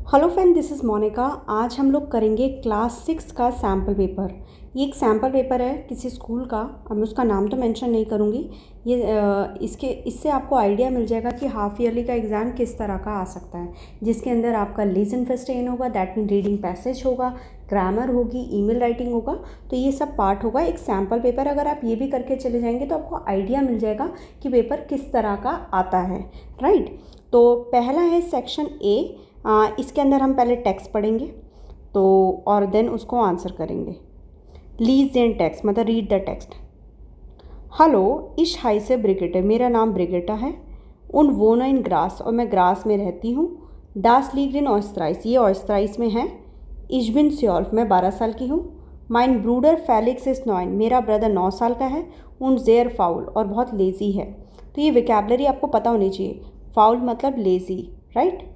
Hello friend, this is Monika. आज हम लोग करेंगे क्लास 6 का सैम्पल पेपर। ये एक सैम्पल पेपर है किसी स्कूल का। अब मैं उसका नाम तो मेंशन नहीं करूँगी। इससे आपको आइडिया मिल जाएगा कि हाफ ईयरली का एग्ज़ाम किस तरह का आ सकता है, जिसके अंदर आपका लिसन फर्स्ट इन होगा, दैट मीन रीडिंग पैसेज होगा, ग्रामर होगी, ईमेल राइटिंग होगा। तो ये सब पार्ट होगा एक सैम्पल पेपर। अगर आप ये भी करके चले जाएंगे तो आपको आइडिया मिल जाएगा कि पेपर किस तरह का आता है, राइट। तो पहला है सेक्शन ए। इसके अंदर हम पहले टेक्स्ट पढ़ेंगे तो और देन उसको आंसर करेंगे। लीजेंड टेक्स्ट मतलब रीड द टेक्स्ट। हेलो, इश हाई से ब्रिगेटा, मेरा नाम ब्रिगेटा है। उन वोनो इन ग्रास, और मैं ग्रास में रहती हूँ। डास लीग इन ऑयस्ट्राइस, ये ऑयस्ट्राइस में है। इश बिन स्योल्फ, मैं 12 साल की हूँ। माइन ब्रूडर फेलिक्स इज 9, मेरा ब्रदर 9 साल का है। उन जेयर फाउल, और बहुत लेज़ी है। तो ये विकेबलरी आपको पता होनी चाहिए। फाउल मतलब लेज़ी, राइट।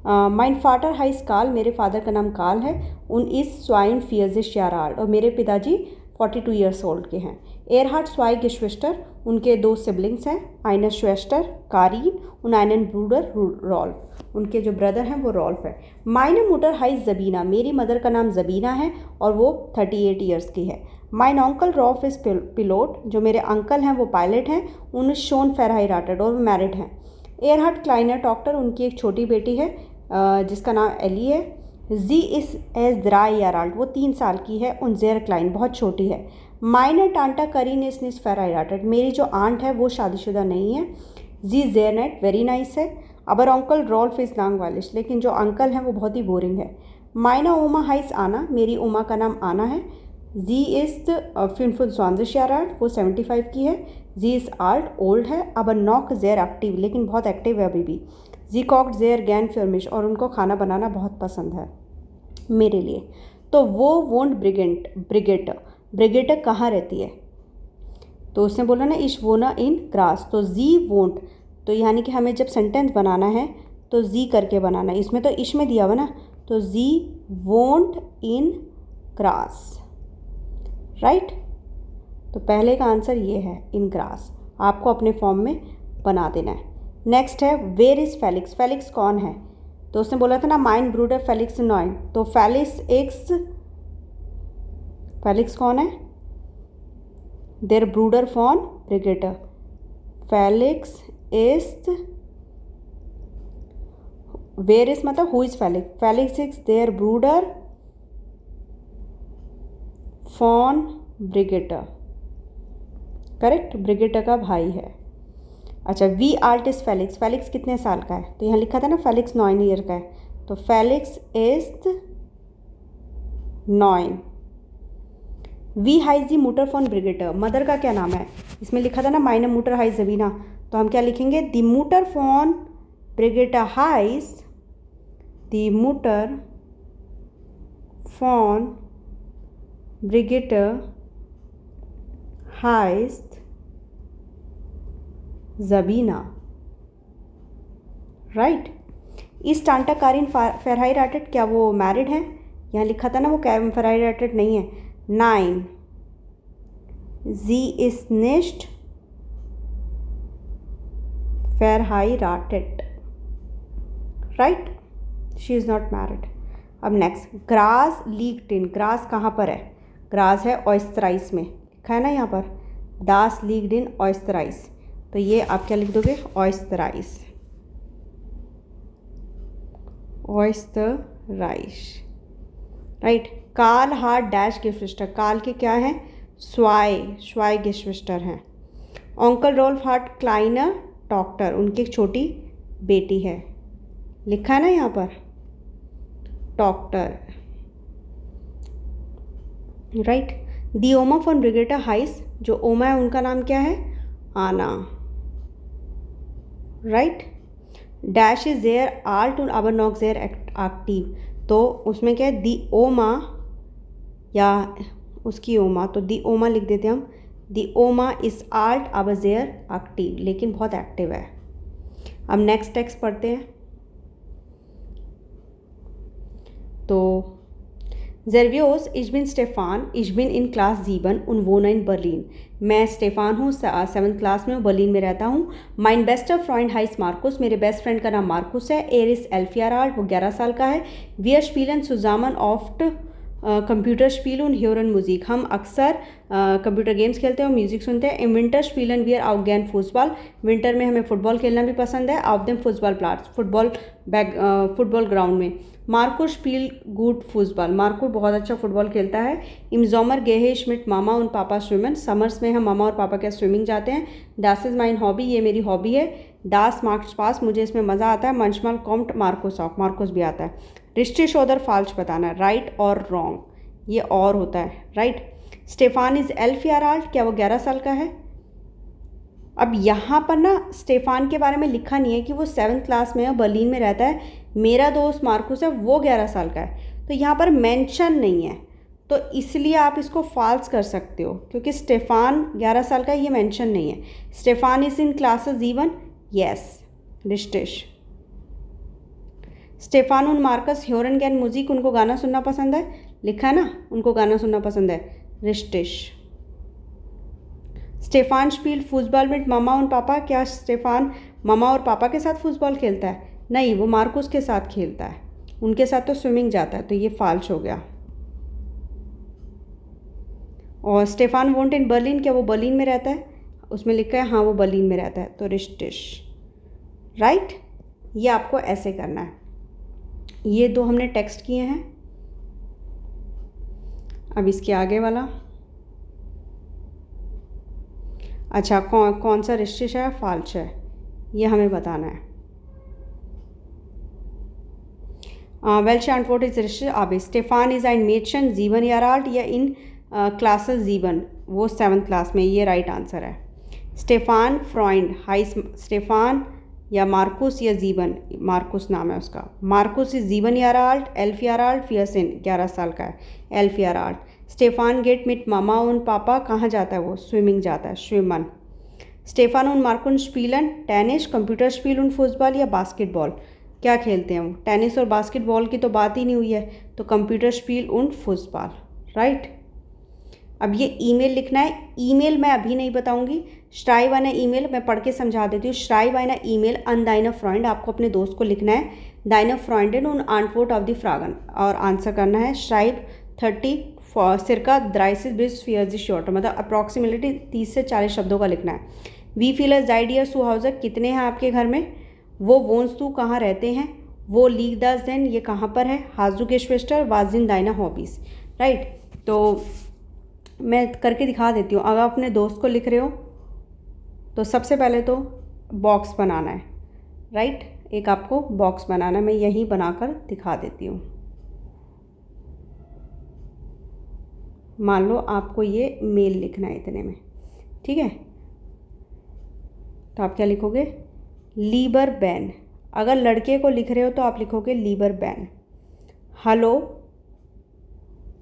माइन फादर हाइस काल, मेरे फादर का नाम काल है। उन इस स्वाइन फियर्स याराल्ड, और मेरे पिताजी 42 ईयर्स ओल्ड के हैं। एयरहार्ट स्वाई गिश्वेस्टर, उनके 2 सिबलिंग्स हैं। आइनर श्वेस्टर कारीन, उन आइनन ब्रूडर रॉल्फ, उनके जो ब्रदर हैं वो रॉल्फ है। माइन मुटर हाइस जबीना, मेरी मदर का नाम जबीना है और वो 38 ईयर्स की है। माइन अंकल रॉफ इज़ पिलोट, जो मेरे अंकल हैं वो पायलट हैं। उन शोन फेरहाइराटेड, और वो मैरिड हैं। एयरहार्ट क्लाइनर डॉक्टर, उनकी एक छोटी बेटी है जिसका नाम एली है। जी इस एज द्राई याराल्ड, वो 3 साल की है। उन जेर क्लाइन, बहुत छोटी है। माइनर टांटा करीन इस निस फेराइराटेड, मेरी जो आंट है वो शादीशुदा नहीं है। जी जेरनेट वेरी नाइस है। अबर अंकल रॉल्फ इज लॉन्ग वालिश, लेकिन जो अंकल हैं वो बहुत ही बोरिंग है। माइना ओमा हाइस आना, मेरी ओमा का नाम आना है। जी इज फिनफुल स्वांजिश याराल्ड, वो 75 की है। जी इज आल्ट ओल्ड है। अबर नॉक जेर एक्टिव, लेकिन बहुत एक्टिव है अभी भी। जी कॉक्ड जेयर गैन फिरमिश, और उनको खाना बनाना बहुत पसंद है मेरे लिए। तो वो वोंट ब्रिगेट कहाँ रहती है? तो उसने बोला ना इश वोना इन ग्रास, तो जी वोंट, तो यानी कि हमें जब सेंटेंस बनाना है तो जी करके बनाना है। इसमें तो इश में दिया हुआ ना, तो जी वोंट इन ग्रास, राइट। तो पहले का आंसर ये है, इन ग्रास। आपको अपने फॉर्म में बना देना है। नेक्स्ट है वेयर इज़ फेलिक्स, फेलिक्स कौन है? तो उसने बोला था ना माइन ब्रूडर फेलिक्स 9, तो फेलिक्स कौन है? देयर ब्रूडर फॉन Brigitta. Felix is, where is मतलब हु इज फेलिक्स, फेलिक्स इज देयर ब्रूडर फॉन ब्रिगेटा, करेक्ट। ब्रिगेटा का भाई है। अच्छा, वी आर्ट इज फेलिक्स, फेलिक्स कितने साल का है? तो यहाँ लिखा था ना फेलिक्स 9 ईयर का है, तो फेलिक्स इज 9। वी हाइज दी मुटर फॉन ब्रिगेटर, मदर का क्या नाम है? इसमें लिखा था ना माइनर मुटर हाइज जबीना, तो हम क्या लिखेंगे? दी मुटर फॉन ब्रिगेटर हाइज, दी मुटर फॉन ब्रिगेटर हाइज जबीना, राइट। इस टांटा कारिन फेरहाइराटेड, क्या वो मैरिड हैं? यहाँ लिखा था ना वो फेरहाइराटेड नहीं है। 9 जी इज निस्ट फेरहाइराटेड, right, she is not married. अब नेक्स्ट, ग्रास लीग्ड इन, ग्रास कहाँ पर है? ग्रास है ऑयस्ट्राइस में, लिखा है ना यहाँ पर, दास लीग्ड इन ऑयस्ट्राइस, तो ये आप क्या लिख दोगे? ऑयस्ट्राइस, ऑयस्ट्राइस, राइट। काल हार्ट डैश गिफ्टर, काल के क्या है? स्वाई गिफ्टर हैं। अंकल रोल्फ हार्ट क्लाइनर डॉक्टर, उनकी एक छोटी बेटी है, लिखा है ना यहाँ पर डॉक्टर, राइट। दी ओमा फॉन ब्रिगेटा हाइस, जो ओमा है उनका नाम क्या है? आना, right. Dash is jeer alt और अबर नॉक जेयर एक्टिव, तो उसमें क्या है? दी ओमा या उसकी ओमा, तो दी ओमा लिख देते हम। दी ओमा इज आल्ट अबर जेयर एक्टिव, लेकिन बहुत एक्टिव है। अब नेक्स्ट टेक्स्ट पढ़ते हैं। तो Servus, ich bin Stefan, ich bin in Class 7 und wohne in Berlin. मैं स्टेफान हूँ, 7th क्लास में हूँ, बर्लिन में रहता हूँ. Mein bester Freund heißt Markus, मेरे बेस्ट फ्रेंड का नाम मार्कुस है. Er ist 11 Jahre alt, वो 11 साल का है. Wir spielen zusammen oft computer spill und hören Musik. हम अक्सर कंप्यूटर गेम्स खेलते हैं और म्यूज़िक सुनते हैं. Im Winter spielen wir auch gern Fußball. Winter में हमें फुटबॉल खेलना भी पसंद है. Auf dem Fußballplatz, football ground में. मार्कुस स्पील गुड फुटबॉल, मार्को बहुत अच्छा फुटबॉल खेलता है. इम जॉमर gehe ich mit Mama und Papa schwimmen, summers में हम मामा और पापा के स्विमिंग जाते हैं. Das ist mein Hobby, ये मेरी हॉबी है. Das macht Spaß, मुझे इसमें मज़ा आता है. manchmal kommt Markus auch, Marcus भी आता है. रिश्टिश ओदर फाल्श बताना है, राइट और रॉन्ग, ये और होता है, right. Stefan is 11 Jahre alt, क्या वो 11 साल का है. अब यहाँ पर ना स्टेफान के बारे में लिखा नहीं है कि वो 7th क्लास में है, बर्लिन में रहता है. मेरा दोस्त मार्कुस है, वो 11 साल का है, तो यहाँ पर मेंशन नहीं है, तो इसलिए आप इसको फॉल्स कर सकते हो, क्योंकि स्टेफान 11 साल का है, ये मेंशन नहीं है. स्टेफान इज़ इन क्लासेस इवन, यस, रिश्टिश. स्टेफान और मार्कस ह्योरन गैन म्यूजिक, उनको गाना सुनना पसंद है, लिखा है ना, उनको गाना सुनना पसंद है, रिश्टिश. स्टेफान स्पील्ड फुटबॉल विद मामा और पापा, क्या स्टेफान मामा और पापा के साथ फुटबॉल खेलता है. नहीं, वो मार्कुस के साथ खेलता है, उनके साथ तो स्विमिंग जाता है, तो ये फॉल्स हो गया. और स्टेफान वोंट इन बर्लिन, क्या वो बर्लिन में रहता है, उसमें लिखा है हाँ वो बर्लिन में रहता है, तो रिश्टिश, राइट. ये आपको ऐसे करना है. ये दो हमने टेक्स्ट किए हैं. अब इसके आगे वाला, अच्छा कौन सा रिश्टिश है, फॉल्स है, ये हमें बताना है. welche Antwort ist richtig? Aber Stefan ist ein Mädchen, 7 Jahre alt, या इन क्लासेस 7, वो 7th क्लास में, ये राइट आंसर है. स्टेफान फ्रॉइंड हाई, स्टेफान या मार्कुस या जीवन, मार्कुस नाम है उसका. मार्कुस इज 7 Jahre alt, 11 Jahre alt, फियरसिन 11 साल का है, 11 Jahre alt. स्टेफान गेट मिट मामा और पापा, कहाँ जाता है वो, स्विमिंग जाता है, स्विमन. स्टेफान और मार्कुस स्पीलन टेनिस, कंप्यूटर स्पील उन फुटबॉल या बास्केटबॉल, क्या खेलते हैं वो. टेनिस और बास्केटबॉल की तो बात ही नहीं हुई है, तो कंप्यूटर स्पील उन फुटबॉल, राइट. अब ये ईमेल लिखना है. ईमेल मैं अभी नहीं बताऊंगी. श्राइव आना ईमेल मैं पढ़ के समझा देती हूँ. श्राइव आना ईमेल अन दाइनर फ्रेंड, आपको अपने दोस्त को लिखना है. दाइनर फ्रेंडन उन आंटवोर्ट ऑफ द फ्रागन, और आंसर करना है. श्राइव 30 सिरका 30 bis 40 शॉर्ट, मतलब अप्रॉक्सीमेटली 30 से 40 शब्दों का लिखना है. वी फील एज आइडिया सू हाउस, कितने हैं आपके घर में. वो वोन्स तू कहाँ रहते हैं. वो लीग दास देन, ये कहाँ पर है. हाजू के श्वेस्टर वाजिन दाइना हॉबीज़, राइट. तो मैं करके दिखा देती हूँ. अगर अपने दोस्त को लिख रहे हो तो सबसे पहले तो बॉक्स बनाना है, राइट. एक आपको बॉक्स बनाना है, मैं यहीं बनाकर दिखा देती हूँ. मान लो आपको ये मेल लिखना है इतने में, ठीक है. तो आप क्या लिखोगे, लीबर बैन. अगर लड़के को लिख रहे हो तो आप लिखोगे लीबर बैन. हेलो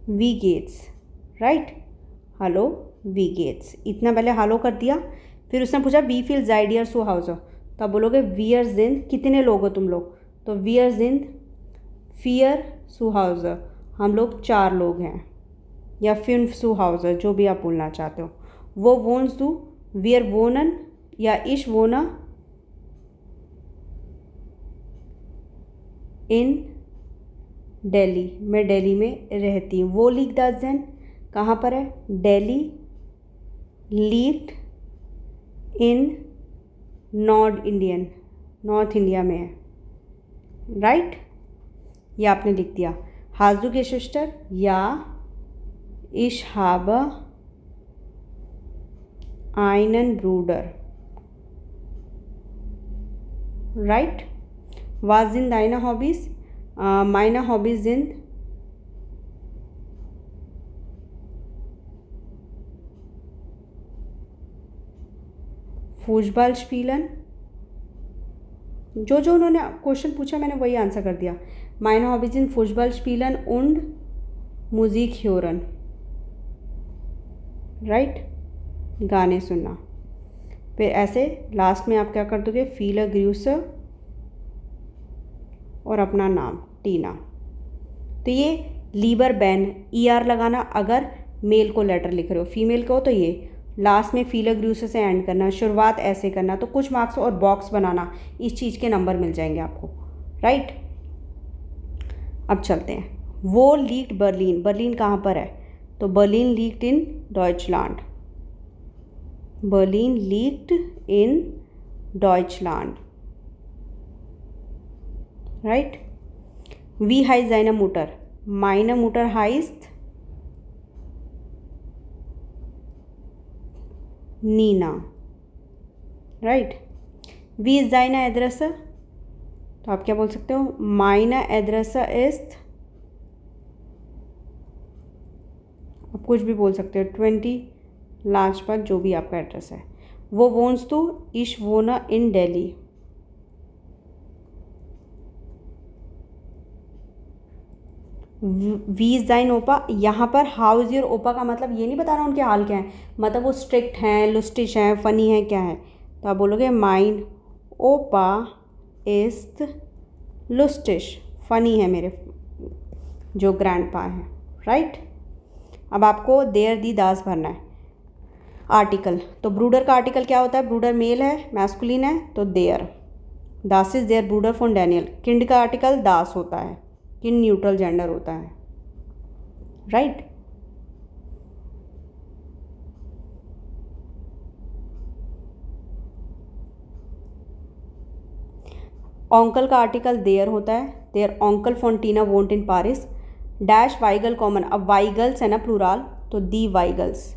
वी गेट्स, राइट. हेलो वी गेट्स, इतना पहले हेलो कर दिया. फिर उसने पूछा वी फील जाइडियर सो हाउस, तो आप बोलोगे वियर जिंद, कितने लोग हो तुम लोग, तो वियर जिंद फियर सू हाउस, हम लोग 4 लोग हैं, या फिन सू हाउस, जो भी आप बोलना चाहते हो. वो वोन्स दू, वियर वोनन या इश वोना इन दिल्ली, मैं दिल्ली में रहती हूँ. वो लीग दाजन कहाँ पर है, दिल्ली. लीव्ड इन नॉर्थ इंडिया में है, राइट. ये आपने लिख दिया. हाजू के सिस्टर या इश habe einen Bruder, right. Was sind deine Hobbys? Meine Hobbys sind Fußball spielen. जो उन्होंने क्वेश्चन पूछा मैंने वही आंसर कर दिया. Meine Hobbys sind Fußball spielen und Musik hören, right. गाने सुनना. फिर ऐसे लास्ट में आप क्या कर दोगे, फील अ ग्रूस और अपना नाम टीना. तो ये लीबर बैन, ER लगाना अगर मेल को लेटर लिख रहे हो, फीमेल को तो ये लास्ट में फीलर ग्रूस से एंड करना, शुरुआत ऐसे करना, तो कुछ मार्क्स और बॉक्स बनाना, इस चीज़ के नंबर मिल जाएंगे आपको, राइट। अब चलते हैं। वो लीक्ड बर्लिन, बर्लिन कहाँ पर है, तो बर्लिन लीक्ड इन डॉइचलैंड, बर्लिन लीक्ड इन डॉइचलैंड, राइट। वी हाइज seine Mutter, meine Mutter heißt Nina, right. वी इज seine Adresse, तो आप क्या बोल सकते हो, meine Adresse ist, आप कुछ भी बोल सकते हो, 20 लाजपत, जो भी आपका एड्रेस है। वो wohnst du, ich wohne in Delhi, वी इज दाइन ओपा, यहाँ पर हाउ इज़ योर ओपा का मतलब ये नहीं बता रहा उनके हाल क्या है, मतलब वो स्ट्रिक्ट हैं, लुस्टिश हैं, फ़नी हैं, क्या है, तो आप बोलोगे माइन ओपा इस्त लुस्टिश, फ़नी है मेरे जो ग्रैंड पा हैं, राइट। अब आपको देयर दी दास भरना है। आर्टिकल, तो ब्रूडर का आर्टिकल क्या होता है, ब्रूडर मेल है, मैस्कुलिन है, तो देयर, दास इज देयर ब्रूडर फॉन डैनियल। किंड का आर्टिकल दास होता है, किंड न्यूट्रल जेंडर होता है, राइट। ऑन्कल का आर्टिकल देयर होता है, देयर ऑन्कल फॉन्टीना वोंट इन पारिस, डैश वाइगल कॉमन, अब वाइगल्स है ना प्लूराल, तो दी वाइगल्स,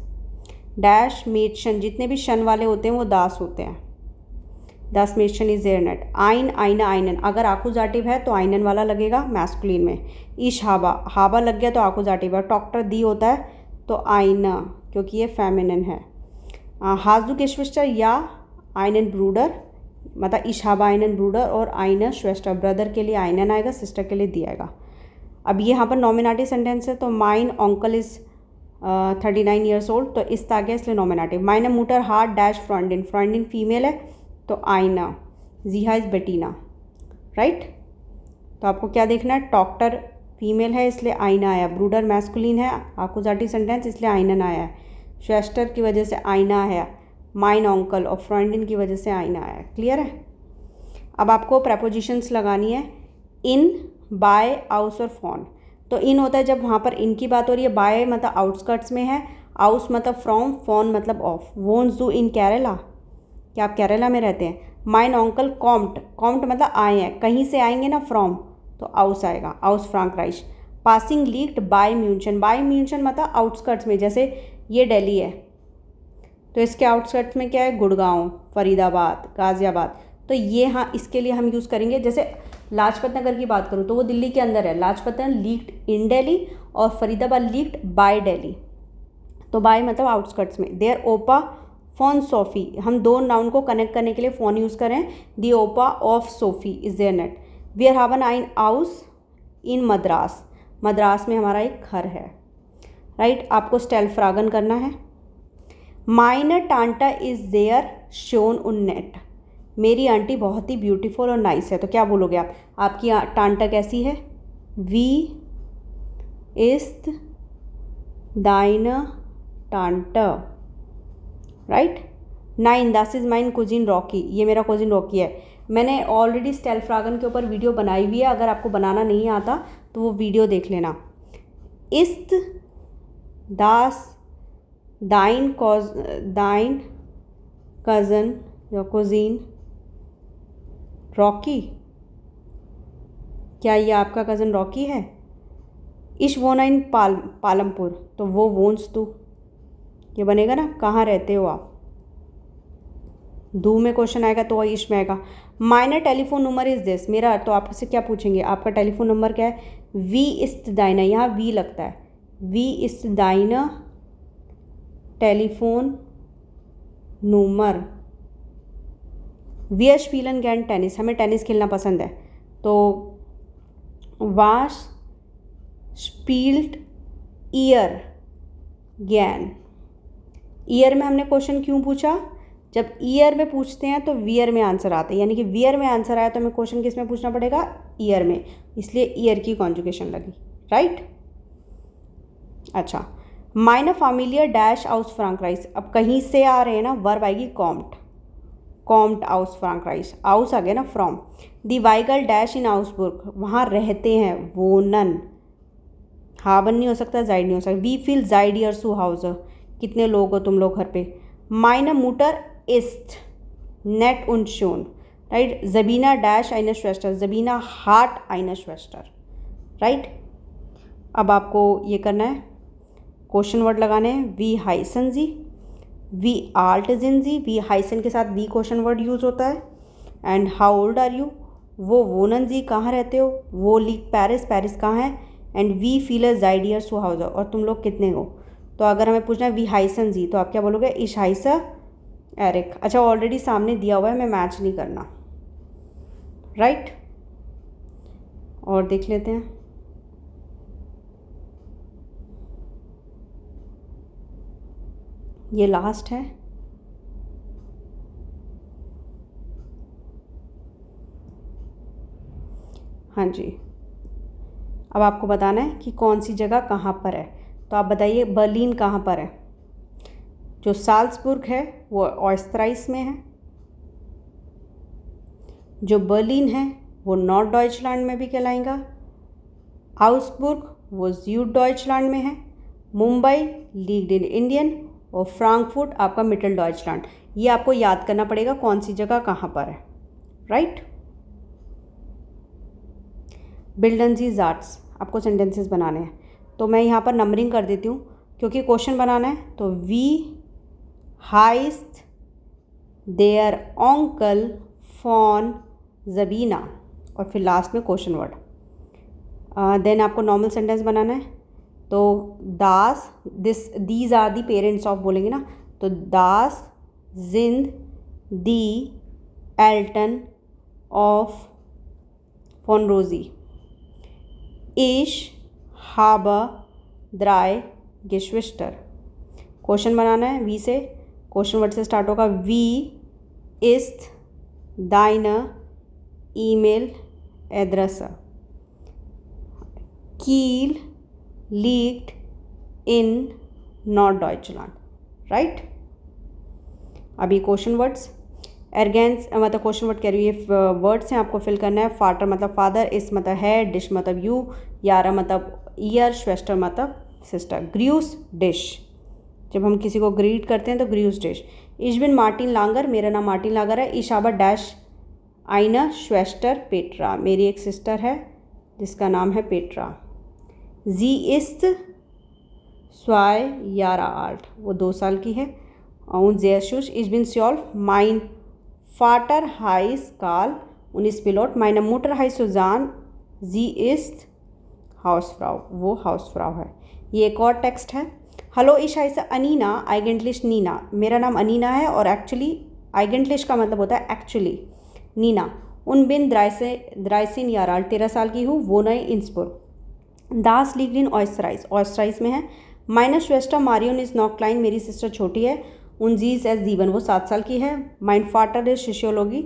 डैश मेडशन, जितने भी शन वाले होते हैं वो दास होते हैं, दास मेडशन इज देयर नेट। आइन आइना आइनन, अगर आकुजाटिव है तो आइनन वाला लगेगा मैस्कुलिन में। ईश हाबा, हाबा लग गया तो आकुजाटिव है। डॉक्टर दी होता है तो आइना, क्योंकि ये फेमिनिन है। हाजू के श्वेस्टर या आइनन ब्रूडर, मतलब इशाबा आइनन ब्रूडर और आइना श्वेस्टर, ब्रदर के लिए आइनन आएगा, सिस्टर के लिए दी आएगा। अब यहाँ पर नॉमिनेटिव सेंटेंस है, तो माइन ऑन्कल इज़ 39 ईयर्स ओल्ड, तो इस आ गया इसलिए नॉमिनेटिव। माइन मुटर हार्ट डैश फ्रॉन्डिन, फ्रॉन्डिन फीमेल है तो आइना, जीहा इज़ बेटीना, राइट। तो आपको क्या देखना है, डॉक्टर फीमेल है इसलिए आइना आया, ब्रूडर मैस्कुलिन है, आकुजाटिव सेंटेंस इसलिए आइनन आया है, श्वेस्टर की वजह से आइना है, माइन ऑन्कल और फ्रॉन्डिन की वजह से आइना आया। क्लियर है। अब आपको प्रपोजिशंस लगानी है, इन, बाय, आउस और फॉन। तो इन होता है जब वहाँ पर इन की बात हो रही है, बाय मतलब आउटस्कर्ट्स में है, आउस मतलब फ्रॉम, फॉन मतलब ऑफ। वोन्स डू इन केरला, क्या आप केरला में रहते हैं। माइन ऑन्कल कॉम्ट, कॉम्ट मतलब आए हैं, कहीं से आएंगे ना फ्रॉम, तो आउस आएगा, आउस फ्रांकराइश। पासिंग लीक्ड बाय म्यूनशन, बाय म्यूनशन मतलब आउटस्कर्ट्स में, जैसे ये दिल्ली है तो इसके आउटस्कर्ट्स में क्या है, गुड़गांव, फरीदाबाद, गाज़ियाबाद। तो ये हाँ इसके लिए हम यूज़ करेंगे। जैसे लाजपत नगर की बात करूँ तो वो दिल्ली के अंदर है, लाजपत नगर लीक्ड इन दिल्ली और फरीदाबाद लीक्ड बाय दिल्ली, तो बाय मतलब आउटस्कर्ट्स में। देयर ओपा फॉन सोफ़ी, हम दो नाउन को कनेक्ट करने के लिए फ़ोन यूज़ करें, दी ओपा ऑफ सोफ़ी इज़ देयर नेट। वी हैव आइन हाउस इन मद्रास, मद्रास में हमारा एक घर है, राइट। आपको स्टेल्फ्रागन करना है। माइनर टांटा इज़ देयर शोन उन नेट, मेरी आंटी बहुत ही ब्यूटीफुल और नाइस है, तो क्या बोलोगे आप, आपकी टांटा कैसी है। वी इस्त दाइन टांटा, राइट। 9 दस इज़ माइन कुजिन रॉकी, ये मेरा कुजिन रॉकी है। मैंने ऑलरेडी स्टेल्फ्रागन के ऊपर वीडियो बनाई हुई है, अगर आपको बनाना नहीं आता तो वो वीडियो देख लेना। इस्त दास दाइन कज़न या कुजीन रॉकी, क्या ये आपका कज़न रॉकी है। इश वोना इन पालमपुर, तो वो वोन्स तू, ये बनेगा ना, कहाँ रहते हो आप, दू में क्वेश्चन आएगा तो इश में आएगा। Minor telephone number is this, मेरा, तो आपसे क्या पूछेंगे, आपका टेलीफोन नंबर क्या है। वी इस्त दाइना, यहाँ वी लगता है, वी इस्त दाइना टेलीफोन नंबर। वी स्पीलन गैन टेनिस, हमें टेनिस खेलना पसंद है, तो वाश स्पील्ड ईयर गैन। ईयर में हमने क्वेश्चन क्यों पूछा, जब ईयर में पूछते हैं तो वियर में आंसर आता है, यानी कि वियर में आंसर आया तो हमें क्वेश्चन किस में पूछना पड़ेगा, ईयर में, इसलिए ईयर की कॉन्जुगेशन लगी, राइट। अच्छा, माइनर फामिलियर डैश आउस फ्रांकराइज, अब कहीं से आ रहे हैं ना, वर्ब आएगी कॉम्ट, कॉम्ट आउस फ्रांकराइज, आउस आ गया ना फ्रॉम। दी वाइगल डैश इन आउसबुर्ग, वहाँ रहते हैं, वोनन, हाबन नहीं हो सकता, जाइड नहीं हो सकता। वी फील जाइड यर सू हाउस, कितने लोग हो तुम लोग घर पे। माइनर मुटर इस्ट नेट उन शोन, राइट। जबीना डैश आइनर श्वेस्टर, जबीना हार्ट आइनर श्वेस्टर, राइट। अब आपको ये करना है, क्वेश्चन वर्ड लगाने हैं। वी हाइसन जी, वी आल्ट जिन जी, वी हाइसन के साथ वी क्वेश्चन वर्ड यूज़ होता है। And how old are you, वो वोनन जी कहाँ रहते हो, वो लीग पेरिस, पेरिस कहाँ है। एंड वी फील अ जाइडियर सो हाउस, और तुम लोग कितने हो। तो अगर हमें पूछना है वी हाइसन जी, तो आप क्या बोलोगे, इश हाइसा एरिक। अच्छा, ऑलरेडी सामने दिया हुआ है, मैं मैच नहीं करना, राइट। और देख लेते हैं, ये लास्ट है। हाँ जी, अब आपको बताना है कि कौन सी जगह कहाँ पर है। तो आप बताइए बर्लिन कहाँ पर है। जो साल्सबुर्ग है वो ऑयस्ट्राइस में है, जो बर्लिन है वो नॉर्थ डॉइचलैंड में भी कहलाएगा, आउसबुर्ग वो ज़्यूड डॉइचलैंड में है, मुंबई लीग्ड इन इंडियन, और फ्रैंकफर्ट आपका मिडल डॉइचलैंड। ये आपको याद करना पड़ेगा कौन सी जगह कहाँ पर है, राइट। बिल्डन जी जार्ट्स, आपको सेंटेंसेस बनाने हैं, तो मैं यहाँ पर नंबरिंग कर देती हूँ क्योंकि क्वेश्चन बनाना है। तो वी हाइस्ट देयर ऑन्कल फॉन जबीना, और फिर लास्ट में क्वेश्चन वर्ड। देन आपको नॉर्मल सेंटेंस बनाना है। तो दास these are the parents of बोलेंगे ना, तो दास जिंद दी एल्टन ऑफ फॉन रोजी, इश हाबा द्राय गिश्विस्टर। क्वेश्चन बनाना है वी से, क्वेश्चन वर्ड से स्टार्ट होगा। वी इस्त दाइना ईमेल एड्रेस, कील लीग्ड इन नॉर्थ डॉइचलैंड, राइट। अभी क्वेश्चन वर्ड्स, एर्गेंस मतलब क्वेश्चन वर्ड कह रही है, ये वर्ड्स हैं, आपको फिल करना है। फाटर मतलब फादर, इस मतलब है, डिश मतलब यू, यारा मतलब ईयर, श्वेस्टर मतलब सिस्टर। ग्र्यूस डिश, जब हम किसी को ग्रीट करते हैं तो ग्र्यूस डिश। इश बिन मार्टिन लांगर, मेरा नाम मार्टिन लांगर है। इश आबर डैश आइना श्वेस्टर पेट्रा, मेरी एक सिस्टर है जिसका नाम है पेट्रा। जी इस्त स्वाय यारा आल्ट, वो 2 साल की है। और जेशुश इज बिन स्योल्फ माइन फाटर हाइस काल उनिस पिलोट माइन मुटर हाई सुजान जी इस्त हाउस फ्राउ, वो हाउस फ्राउ है। ये एक और टेक्स्ट है। हेलो इश हाइस अनीना आइगेंटलिश नीना, मेरा नाम अनीना है और एक्चुअली आइगेंटलिश का मतलब होता है एक्चुअली नीना। उन बिन द्राइसिन याराल 13 साल की हूँ, वो नए इंसपुर। दास लीग्ड इन ऑयस्ट्राइस, ऑयस्ट्राइस में है। माइनस श्वेस्टा मारियन इज नॉट क्लाइन, मेरी सिस्टर छोटी है। उनजीज एस जीवन, वो 7 साल की है। माइंड फाटर इज शिशियोलॉजी,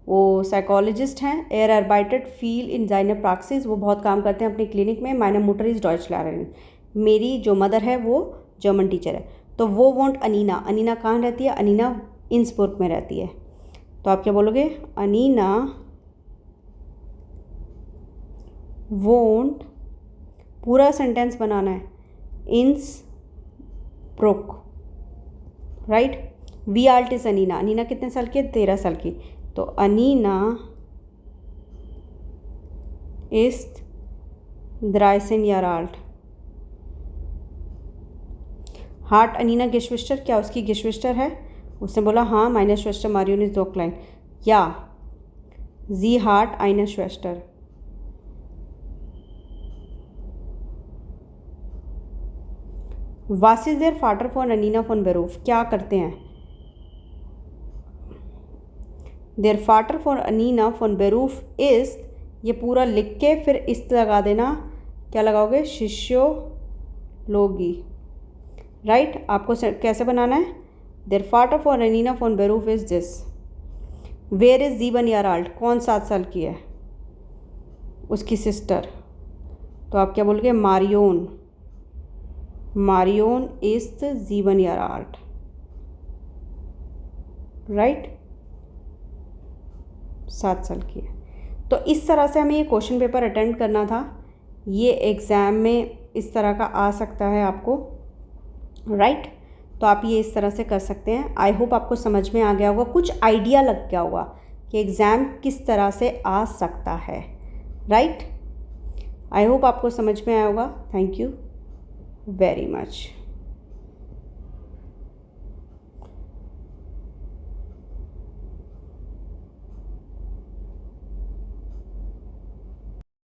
वो साइकोलॉजिस्ट हैं। एयर अर्बाइटेड फील इन जाइनर प्राक्सिस, वो बहुत काम करते हैं अपनी क्लिनिक में। माइनर मुटर इज डॉइच लैरन, मेरी जो मदर है वो जर्मन टीचर है। तो वो वॉन्ट अनीना, अनीना कहाँ रहती है, अनीना इंसबुर्ग में रहती है। तो आप क्या बोलोगे, अनीना वोंट, पूरा सेंटेंस बनाना है, इंसब्रुक, राइट। वी आल्ट इज अनीना, अनीना कितने साल की है, 13 साल की। तो अनीना इस्ट द्राइसन यार आल्ट। हार्ट अनीना गिश्विस्टर, क्या उसकी गिश्विस्टर है, उसने बोला हाँ। माइनस श्वेस्टर मारियन इज दो क्लाइन, या जी हार्ट आइनर श्वेस्टर। वास इज देयर फाटर फॉर अनीना फॉन बेरूफ, क्या करते हैं, देयर फाटर फॉर अनीना फॉन बेरूफ इज, ये पूरा लिख के फिर इस लगा देना, क्या लगाओगे, शिष्योलॉगी, राइट। आपको कैसे बनाना है, देयर फाटर फॉर अनीना फॉन बेरूफ इज दिस। वेयर इज जीवन यार आल्ट, कौन 7 साल की है, उसकी सिस्टर। तो आप क्या बोलोगे, मारियोन, मारियोन ist 7 Jahre alt, राइट, 7 साल की है। तो इस तरह से हमें ये क्वेश्चन पेपर अटेंड करना था। ये एग्ज़ाम में इस तरह का आ सकता है आपको, राइट। तो आप ये इस तरह से कर सकते हैं। आई होप आपको समझ में आ गया होगा, कुछ आइडिया लग गया होगा कि एग्ज़ाम किस तरह से आ सकता है, राइट। आई होप आपको समझ में आया होगा। Thank you very much.